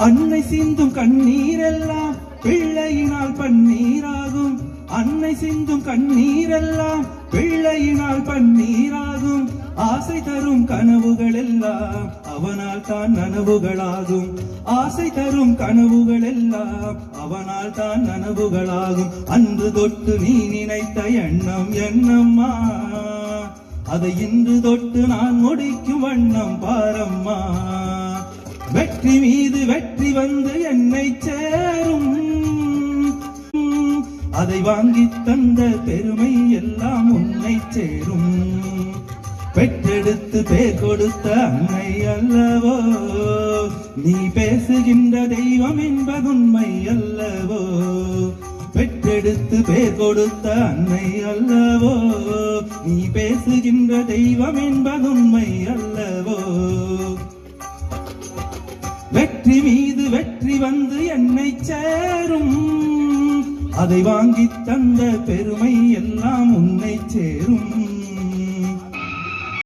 அன்னை சிந்தும் கண்ணீரெல்லாம் பிள்ளையினால் பன்னீராகும். அன்னை சிந்தும் கண்ணீரெல்லாம் பிள்ளையினால் பன்னீராகும். ஆசை தரும் கனவுகள் எல்லாம் அவனால் தான் நனவுகளாகும். ஆசை தரும் கனவுகள் எல்லாம் அவனால் தான் நனவுகளாகும். அன்று தொட்டு நீ நினைத்த எண்ணம் என்னம்மா, அதை இன்று தொட்டு நான் முடிக்கும் வண்ணம் பாரம்மா. வெற்றி மீது வெற்றி வந்து என்னை சேரும், அதை வாங்கி தந்த பெருமை எல்லாம் உன்னை சேரும். பெற்றெடுத்து பேர் கொடுத்த அன்னை அல்லவோ, நீ பேசுகின்ற தெய்வம் என்பதுண்மை அல்லவோ. பெற்றெடுத்து பேர் கொடுத்த அன்னை அல்லவோ, நீ பேசுகின்ற தெய்வம் என்பதுண்மை அல்லவோ. வெற்றி மீது வெற்றி வந்து என்னை சேரும், அதை வாங்கி தந்த பெருமை எல்லாம் உன்னை சேரும்.